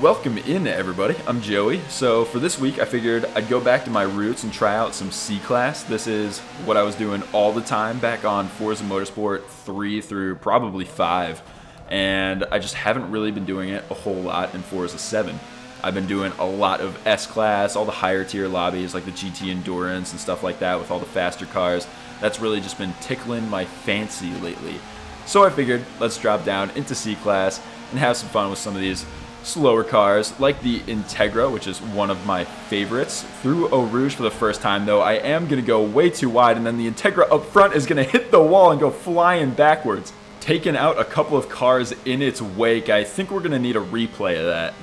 Welcome in, everybody. I'm Joey. So for this week, I figured I'd go back to my roots and try out some C-Class. This is what I was doing all the time back on Forza Motorsport 3 through probably 5. And I just haven't really been doing it a whole lot in Forza 7. I've been doing a lot of S-Class, all the higher tier lobbies like the GT Endurance and stuff like that with all the faster cars. That's really just been tickling my fancy lately. So I figured, let's drop down into C-Class and have some fun with some of these slower cars, like the Integra, which is one of my favorites. Through Eau Rouge for the first time, though, I am going to go way too wide, and then the Integra up front is going to hit the wall and go flying backwards, taking out a couple of cars in its wake. I think we're going to need a replay of that.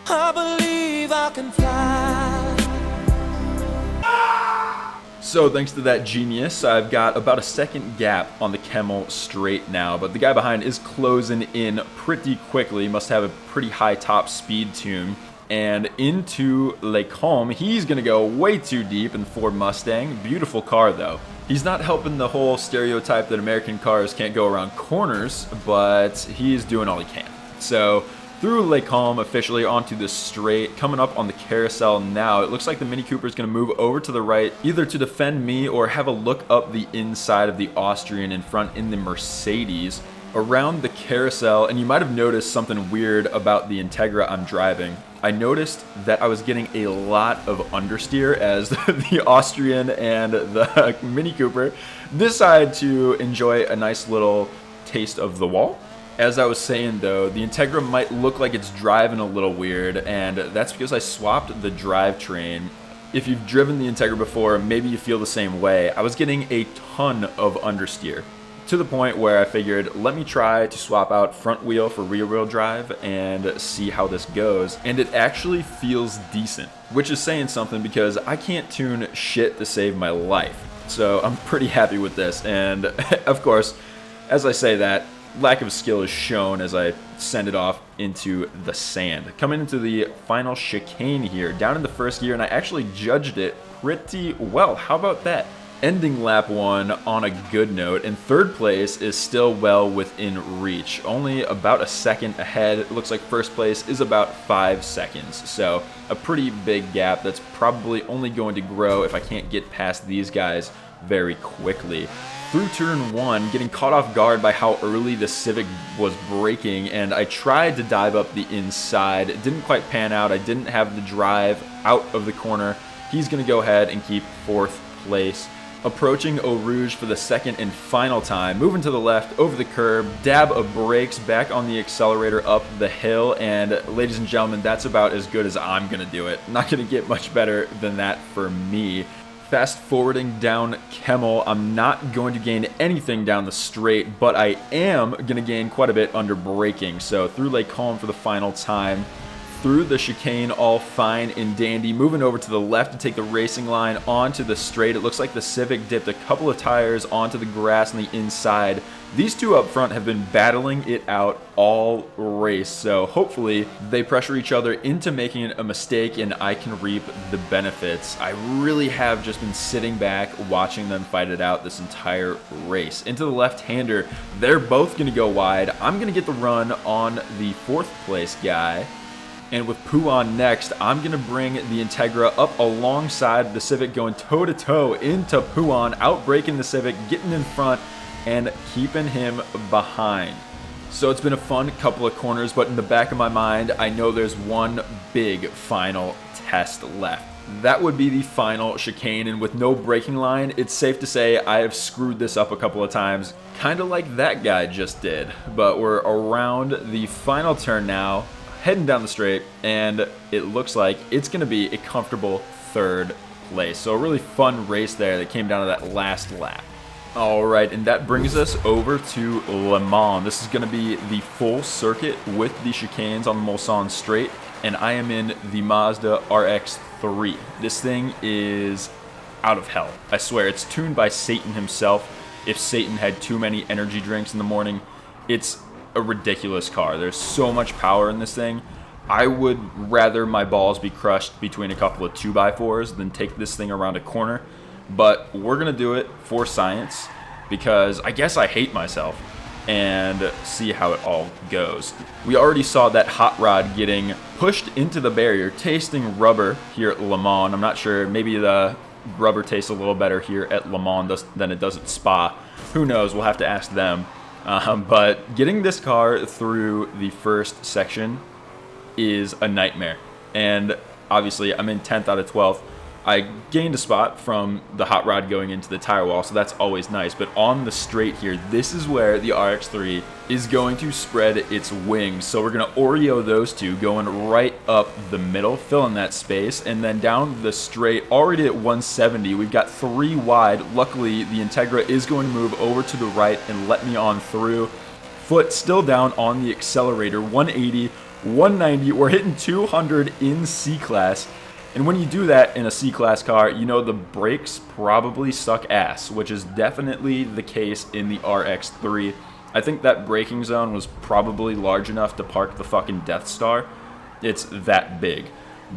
I believe I can fly. So thanks to that genius, I've got about a second gap on the Camel straight now, but the guy behind is closing in pretty quickly. Must have a pretty high top speed tune. And into Les Combes, he's going to go way too deep in the Ford Mustang. Beautiful car, though. He's not helping the whole stereotype that American cars can't go around corners, but he's doing all he can. So through Les Combes, officially onto the straight, coming up on the carousel now. It looks like the Mini Cooper is going to move over to the right, either to defend me or have a look up the inside of the Austrian in front in the Mercedes. Around the carousel, and you might have noticed something weird about the Integra I'm driving. I noticed that I was getting a lot of understeer as the Austrian and the Mini Cooper decided to enjoy a nice little taste of the wall. As I was saying, though, the Integra might look like it's driving a little weird, and that's because I swapped the drivetrain. If you've driven the Integra before, maybe you feel the same way. I was getting a ton of understeer, to the point where I figured, let me try to swap out front wheel for rear wheel drive and see how this goes. And it actually feels decent, which is saying something because I can't tune shit to save my life. So I'm pretty happy with this, and of course, as I say that, lack of skill is shown as I send it off into the sand. Coming into the final chicane here, down in the first gear, and I actually judged it pretty well. How about that? Ending lap 1 on a good note, and third place is still well within reach. Only about a second ahead. It looks like first place is about 5 seconds. So a pretty big gap that's probably only going to grow if I can't get past these guys very quickly. Through turn 1, getting caught off guard by how early the Civic was braking, and I tried to dive up the inside. It didn't quite pan out. I didn't have the drive out of the corner. He's going to go ahead and keep 4th place. Approaching Eau Rouge for the second and final time, moving to the left over the curb, dab of brakes, back on the accelerator up the hill, and ladies and gentlemen, that's about as good as I'm going to do it. Not going to get much better than that for me. Fast forwarding down Camel, I'm not going to gain anything down the straight, but I am going to gain quite a bit under braking. So through Les Combes for the final time, through the chicane all fine and dandy, moving over to the left to take the racing line onto the straight. It looks like the Civic dipped a couple of tires onto the grass on the inside. These two up front have been battling it out all race, so hopefully they pressure each other into making a mistake and I can reap the benefits. I really have just been sitting back watching them fight it out this entire race. Into the left-hander, they're both going to go wide. I'm going to get the run on the 4th place guy. And with Pouan next, I'm going to bring the Integra up alongside the Civic, going toe-to-toe into Pouan, outbraking the Civic, getting in front, and keeping him behind. So it's been a fun couple of corners, but in the back of my mind, I know there's one big final test left. That would be the final chicane, and with no braking line, it's safe to say I have screwed this up a couple of times, kind of like that guy just did. But we're around the final turn now, heading down the straight, and it looks like it's going to be a comfortable 3rd place. So a really fun race there that came down to that last lap. Alright, and that brings us over to Le Mans. This is going to be the full circuit with the chicanes on the Mulsanne straight, and I am in the Mazda RX3. This thing is out of hell. I swear, it's tuned by Satan himself. If Satan had too many energy drinks in the morning, it's a ridiculous car. There's so much power in this thing. I would rather my balls be crushed between a couple of 2x4s than take this thing around a corner. But we're going to do it for science because I guess I hate myself. and see how it all goes. We already saw that hot rod getting pushed into the barrier, tasting rubber here at Le Mans. I'm not sure, maybe the rubber tastes a little better here at Le Mans than it does at Spa. Who knows? We'll have to ask them. But getting this car through the first section is a nightmare. And obviously, I'm in 10th out of 12th. I gained a spot from the hot rod going into the tire wall, so that's always nice. But on the straight here, this is where the RX3 is going to spread its wings. So we're going to Oreo those two, going right up the middle, filling that space. And then down the straight, already at 170, we've got 3 wide. Luckily, the Integra is going to move over to the right and let me on through. Foot still down on the accelerator, 180, 190. We're hitting 200 in C-Class. And when you do that in a C-Class car, you know the brakes probably suck ass, which is definitely the case in the RX3. I think that braking zone was probably large enough to park the fucking Death Star. It's that big.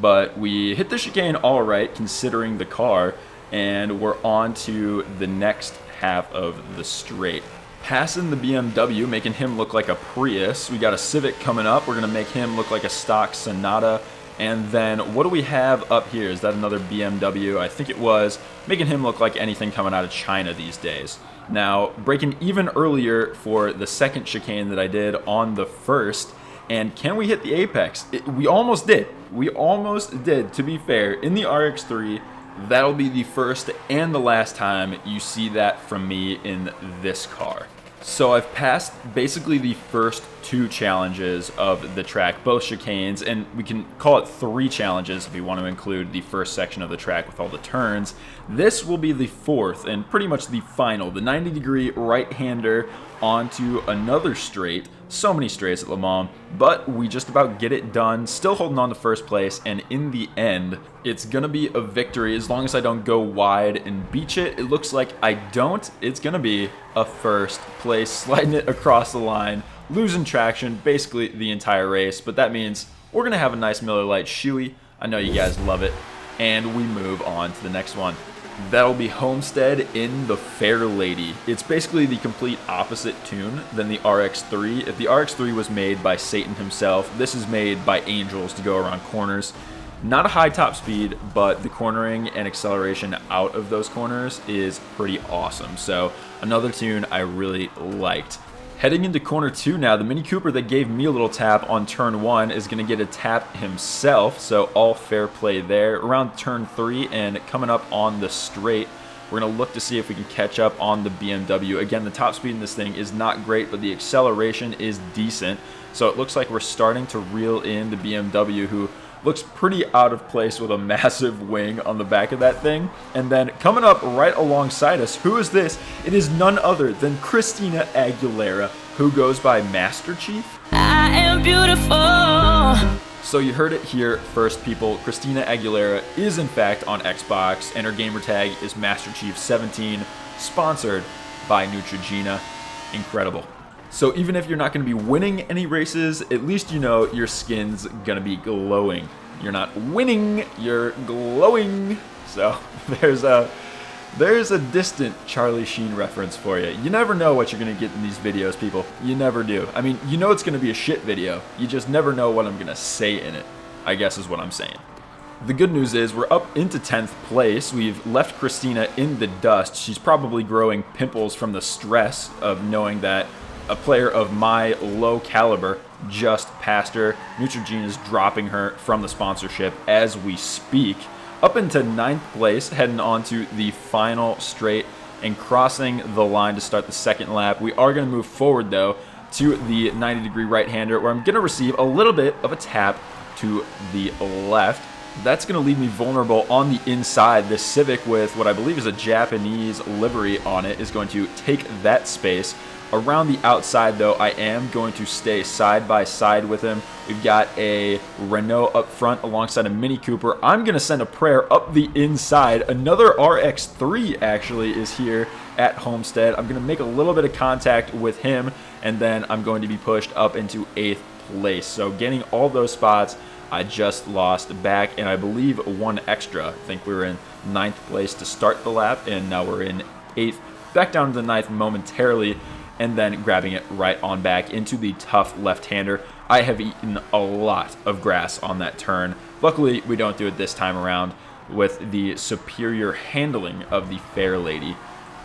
But we hit the chicane all right, considering the car, and we're on to the next half of the straight. Passing the BMW, making him look like a Prius. We got a Civic coming up. We're going to make him look like a stock Sonata. And then what do we have up here? Is that another BMW? I think it was. Making him look like anything coming out of China these days. Now, braking even earlier for the second chicane that I did on the first. And can we hit the apex? We almost did. We almost did, to be fair. In the RX3, that'll be the first and the last time you see that from me in this car. So I've passed basically the first 2 challenges of the track, both chicanes, and we can call it 3 challenges if we want to include the first section of the track with all the turns. This will be the 4th and pretty much the final, the 90-degree right-hander onto another straight. So many straights at Le Mans, but we just about get it done, still holding on to first place, and in the end, it's gonna be a victory as long as I don't go wide and beach it. It looks like I don't. It's gonna be a first place, sliding it across the line, losing traction basically the entire race, but that means we're gonna have a nice Miller Lite Shoey. I know you guys love it, and we move on to the next one. That'll be Homestead in the Fairlady. It's basically the complete opposite tune than the RX3. If the RX3 was made by Satan himself, this is made by angels to go around corners. Not a high top speed, but the cornering and acceleration out of those corners is pretty awesome. So another tune I really liked. Heading into corner 2 now, the Mini Cooper that gave me a little tap on turn 1 is going to get a tap himself, so all fair play there. Around turn 3 and coming up on the straight, we're going to look to see if we can catch up on the BMW. Again, the top speed in this thing is not great, but the acceleration is decent, so it looks like we're starting to reel in the BMW, who looks pretty out of place with a massive wing on the back of that thing. And then coming up right alongside us, who is this? It is none other than Christina Aguilera, who goes by Master Chief. I am beautiful. So you heard it here first, people. Christina Aguilera is in fact on Xbox, and her gamer tag is Master Chief 17, sponsored by Neutrogena. Incredible. So even if you're not going to be winning any races, at least you know your skin's going to be glowing. You're not winning, you're glowing. So there's a distant Charlie Sheen reference for you. You never know what you're going to get in these videos, people. You never do. I mean, you know it's going to be a shit video. You just never know what I'm going to say in it, I guess is what I'm saying. The good news is we're up into 10th place. We've left Christina in the dust. She's probably growing pimples from the stress of knowing that a player of my low caliber just passed her. Neutrogena is dropping her from the sponsorship as we speak. Up into 9th place, heading on to the final straight and crossing the line to start the second lap. We are going to move forward, though, to the 90-degree right-hander, where I'm going to receive a little bit of a tap to the left. That's going to leave me vulnerable on the inside. This Civic with what I believe is a Japanese livery on it is going to take that space. Around the outside, though, I am going to stay side by side with him. We've got a Renault up front alongside a Mini Cooper. I'm going to send a prayer up the inside. Another RX3 actually is here at Homestead. I'm going to make a little bit of contact with him, and then I'm going to be pushed up into 8th place. So getting all those spots, I just lost back, and I believe one extra. I think we were in 9th place to start the lap, and now we're in 8th. Back down to the 9th momentarily. and then grabbing it right on back into the tough left-hander. I have eaten a lot of grass on that turn. Luckily, we don't do it this time around with the superior handling of the Fairlady.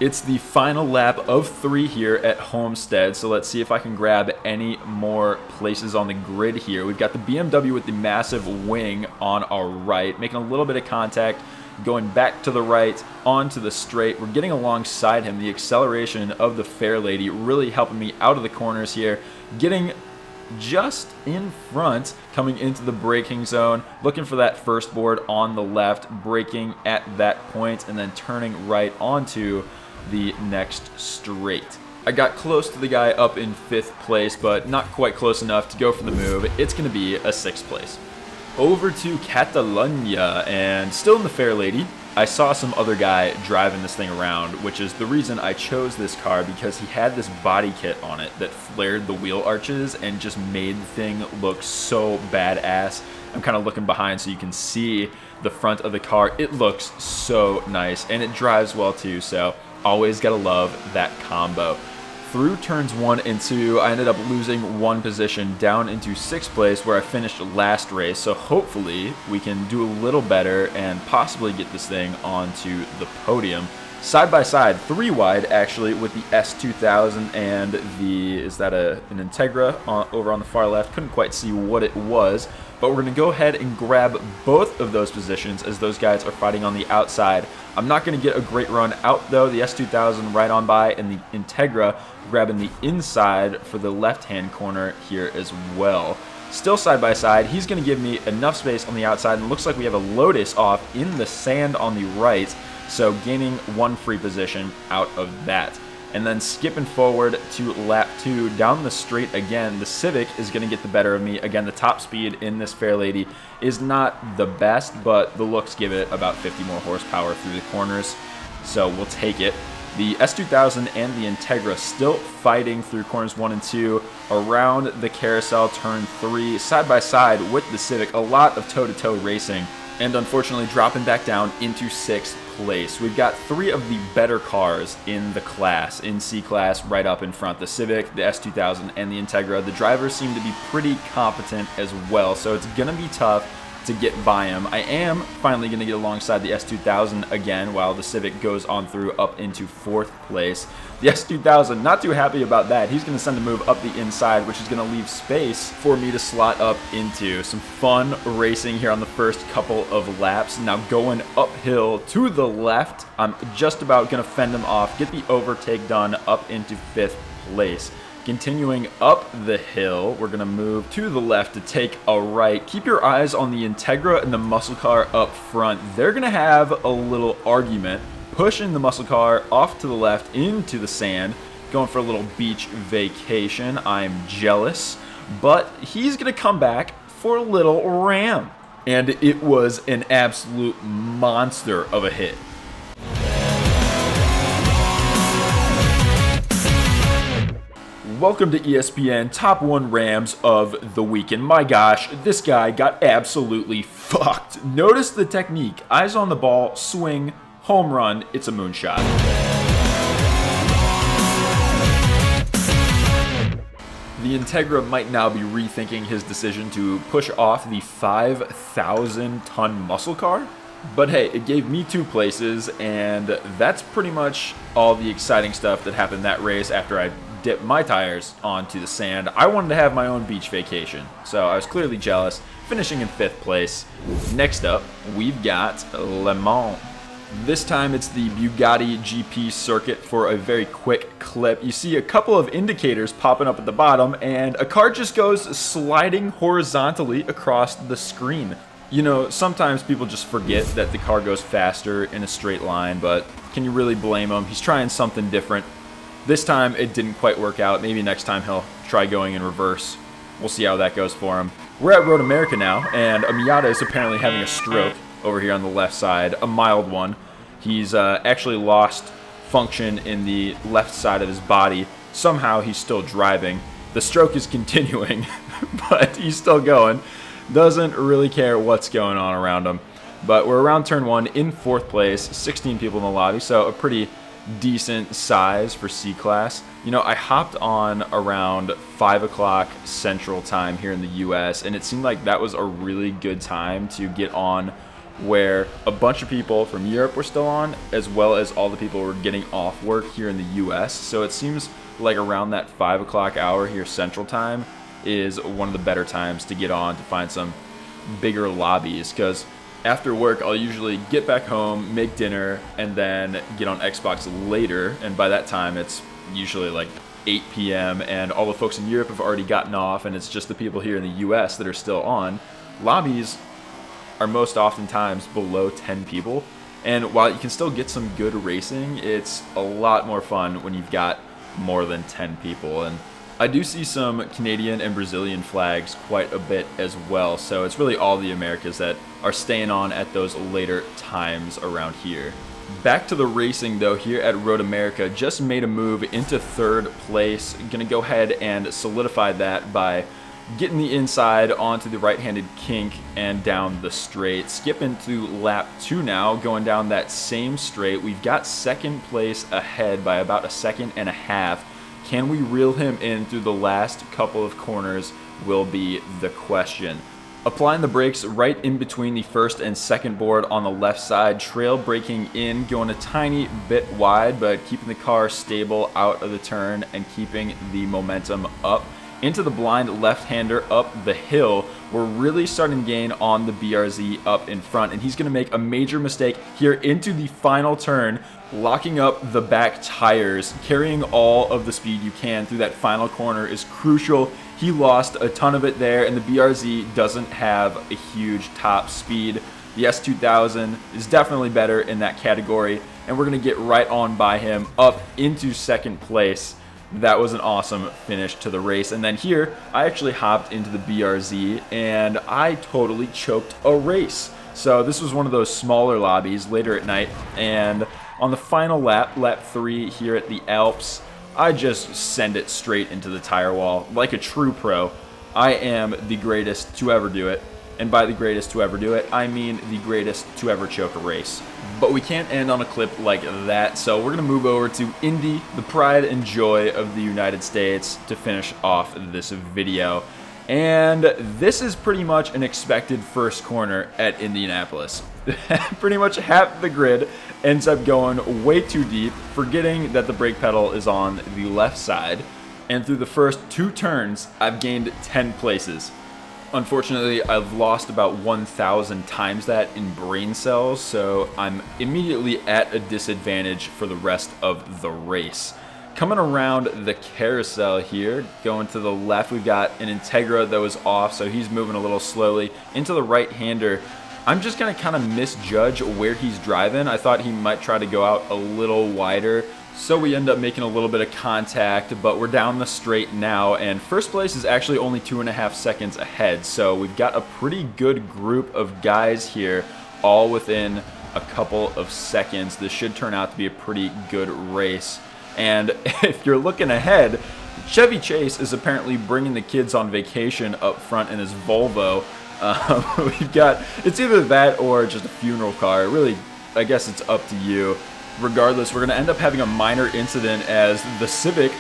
It's the final lap of 3 here at Homestead, so let's see if I can grab any more places on the grid here. We've got the BMW with the massive wing on our right, making a little bit of contact, going back to the right, onto the straight. We're getting alongside him. The acceleration of the Fairlady really helping me out of the corners here, getting just in front, coming into the braking zone, looking for that first board on the left, braking at that point, and then turning right onto the next straight. I got close to the guy up in 5th place, but not quite close enough to go for the move. It's going to be a 6th place. Over to Catalunya, and still in the Fairlady. I saw some other guy driving this thing around, which is the reason I chose this car, because he had this body kit on it that flared the wheel arches and just made the thing look so badass. I'm kind of looking behind so you can see the front of the car. It looks so nice, and it drives well too, so always gotta love that combo. Through turns 1 and 2, I ended up losing 1 position down into 6th place, where I finished last race, so hopefully we can do a little better and possibly get this thing onto the podium. Side by side, 3 wide actually, with the S2000 and the, is that an Integra over on the far left? Couldn't quite see what it was, but we're going to go ahead and grab both of those positions as those guys are fighting on the outside. I'm not going to get a great run out though. The S2000 right on by, and the Integra grabbing the inside for the left-hand corner here as well. Still side by side, he's going to give me enough space on the outside, and it looks like we have a Lotus off in the sand on the right, so gaining 1 free position out of that. And then skipping forward to lap 2, down the straight again, the Civic is going to get the better of me. Again, the top speed in this Fairlady is not the best, but the looks give it about 50 more horsepower through the corners, so we'll take it. The S2000 and the Integra still fighting through corners 1 and 2, around the carousel turn 3, side by side with the Civic. A lot of toe-to-toe racing, and unfortunately dropping back down into 6th place. We've got 3 of the better cars in the class, in C-Class, right up in front. The Civic, the S2000, and the Integra. The drivers seem to be pretty competent as well, so it's going to be tough to get by him. I am finally going to get alongside the S2000 again, while the Civic goes on through up into 4th place. The S2000, not too happy about that. He's going to send a move up the inside, which is going to leave space for me to slot up into. Some fun racing here on the first couple of laps. Now going uphill to the left. I'm just about going to fend him off, get the overtake done up into 5th place. Continuing up the hill, we're going to move to the left to take a right. Keep your eyes on the Integra and the muscle car up front. They're going to have a little argument, pushing the muscle car off to the left into the sand, going for a little beach vacation. I'm jealous, but he's going to come back for a little ram. And it was an absolute monster of a hit. Welcome to ESPN Top 1 Rams of the Weekend. My gosh, this guy got absolutely fucked. Notice the technique. Eyes on the ball, swing, home run. It's a moonshot. The Integra might now be rethinking his decision to push off the 5,000-ton muscle car. But hey, it gave me 2 places, and that's pretty much all the exciting stuff that happened that race after I dip my tires onto the sand. I wanted to have my own beach vacation, so I was clearly jealous, finishing in 5th place. Next up, we've got Le Mans. This time it's the Bugatti GP circuit for a very quick clip. You see a couple of indicators popping up at the bottom, and a car just goes sliding horizontally across the screen. You know, sometimes people just forget that the car goes faster in a straight line, but can you really blame him? He's trying something different. This time it didn't quite work out. Maybe next time he'll try going in reverse. We'll see how that goes for him. We're at Road America now, and a Miata is apparently having a stroke over here on the left side, a mild one. He's actually lost function in the left side of his body. Somehow he's still driving. The stroke is continuing, but he's still going. Doesn't really care what's going on around him. But we're around turn 1 in 4th place, 16 people in the lobby, so a pretty decent size for C-Class. You know, I hopped on around 5 o'clock Central Time here in the US, and it seemed like that was a really good time to get on, where a bunch of people from Europe were still on, as well as all the people who were getting off work here in the US. So it seems like around that 5 o'clock hour here Central Time is one of the better times to get on to find some bigger lobbies, because after work I'll usually get back home, make dinner, and then get on Xbox later, and by that time it's usually like 8 p.m. and all the folks in Europe have already gotten off, and it's just the people here in the US that are still on. Lobbies are most oftentimes below 10 people, and while you can still get some good racing, it's a lot more fun when you've got more than 10 people. And I do see some Canadian and Brazilian flags quite a bit as well, so it's really all the Americas that are staying on at those later times around here. Back to the racing though, here at Road America, just made a move into 3rd place. Gonna go ahead and solidify that by getting the inside onto the right-handed kink and down the straight. Skipping to lap 2 now, going down that same straight. We've got 2nd place ahead by about 1.5 seconds. Can we reel him in through the last couple of corners will be the question. Applying the brakes right in between the 1st and 2nd board on the left side, trail braking in, going a tiny bit wide, but keeping the car stable out of the turn and keeping the momentum up. Into the blind left-hander up the hill. We're really starting to gain on the BRZ up in front, and he's going to make a major mistake here into the final turn, locking up the back tires. Carrying all of the speed you can through that final corner is crucial. He lost a ton of it there, and the BRZ doesn't have a huge top speed. The S2000 is definitely better in that category, and we're going to get right on by him up into 2nd place. That was an awesome finish to the race. And then here, I actually hopped into the BRZ and I totally choked a race. So this was one of those smaller lobbies later at night, and on the final lap, lap 3 here at the Alps, I just send it straight into the tire wall like a true pro. I am the greatest to ever do it. And by the greatest to ever do it, I mean the greatest to ever choke a race. But we can't end on a clip like that, so we're going to move over to Indy, the pride and joy of the United States, to finish off this video. And this is pretty much an expected first corner at Indianapolis. Pretty much half the grid ends up going way too deep, forgetting that the brake pedal is on the left side. And through the first 2 turns, I've gained 10 places. Unfortunately, I've lost about 1,000 times that in brain cells, so I'm immediately at a disadvantage for the rest of the race. Coming around the carousel here, going to the left, we've got an Integra that was off, so he's moving a little slowly. Into the right-hander, I'm just going to kind of misjudge where he's driving. I thought he might try to go out a little wider, so we end up making a little bit of contact, but we're down the straight now, and first place is actually only 2.5 seconds ahead, so we've got a pretty good group of guys here, all within a couple of seconds. This should turn out to be a pretty good race. And if you're looking ahead, Chevy Chase is apparently bringing the kids on vacation up front in his Volvo. We've got, it's either that or just a funeral car. Really, I guess it's up to you. Regardless, we're going to end up having a minor incident as the Civic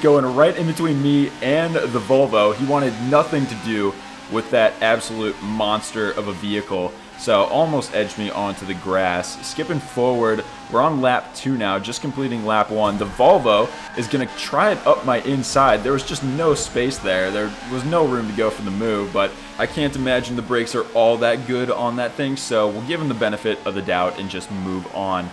going right in between me and the Volvo. He wanted nothing to do with that absolute monster of a vehicle, so almost edged me onto the grass. Skipping forward, we're on lap 2 now, just completing lap 1. The Volvo is going to try it up my inside. There was just no space there. There was no room to go for the move, but I can't imagine the brakes are all that good on that thing, so we'll give him the benefit of the doubt and just move on.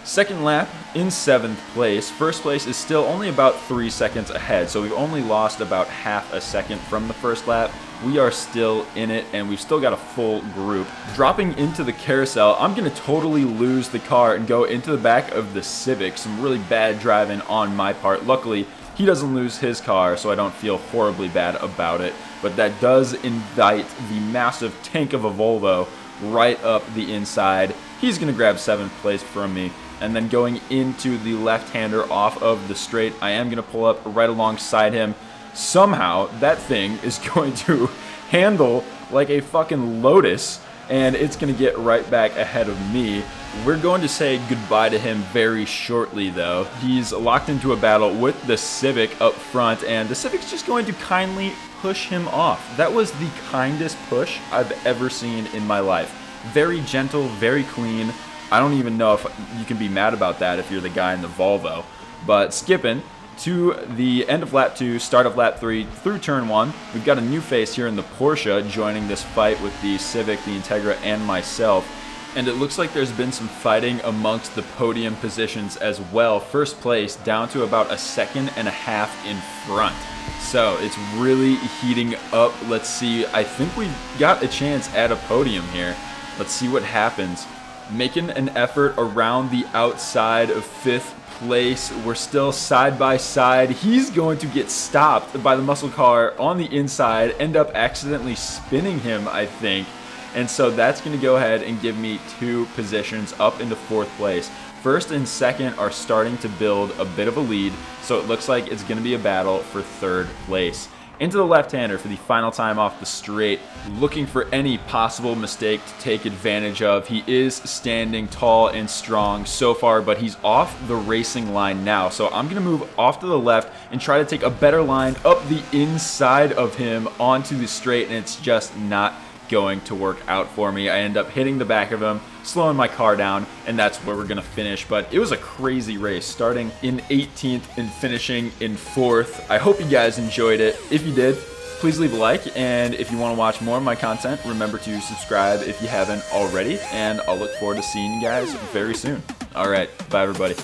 Second lap in 7th place. First place is still only about 3 seconds ahead, so we've only lost about half a second from the first lap. We are still in it, and we've still got a full group. Dropping into the carousel, I'm going to totally lose the car and go into the back of the Civic. Some really bad driving on my part. Luckily, he doesn't lose his car, so I don't feel horribly bad about it. But that does invite the massive tank of a Volvo right up the inside. He's going to grab 7th place from me. And then going into the left-hander off of the straight, I am going to pull up right alongside him. Somehow, that thing is going to handle like a fucking Lotus and it's going to get right back ahead of me. We're going to say goodbye to him very shortly, though. He's locked into a battle with the Civic up front, and the Civic's just going to kindly push him off. That was the kindest push I've ever seen in my life. Very gentle, very clean. I don't even know if you can be mad about that if you're the guy in the Volvo. But skipping to the end of lap 2, start of lap 3, through turn 1, we've got a new face here in the Porsche joining this fight with the Civic, the Integra, and myself. And it looks like there's been some fighting amongst the podium positions as well. First place down to about a second and a half in front. So it's really heating up. Let's see. I think we've got a chance at a podium here. Let's see what happens. Making an effort around the outside of 5th place. We're still side by side. He's going to get stopped by the muscle car on the inside, end up accidentally spinning him, I think. And so that's going to go ahead and give me 2 positions up into 4th place. First and second are starting to build a bit of a lead, so it looks like it's going to be a battle for 3rd place. Into the left-hander for the final time off the straight, looking for any possible mistake to take advantage of. He is standing tall and strong so far, but he's off the racing line now. So I'm going to move off to the left and try to take a better line up the inside of him onto the straight, and it's just not going to work out for me. I end up hitting the back of him, slowing my car down, and that's where we're gonna finish. But it was a crazy race, starting in 18th and finishing in 4th. I hope you guys enjoyed it. If you did, please leave a like, and if you want to watch more of my content, remember to subscribe if you haven't already, and I'll look forward to seeing you guys very soon. All right, bye everybody.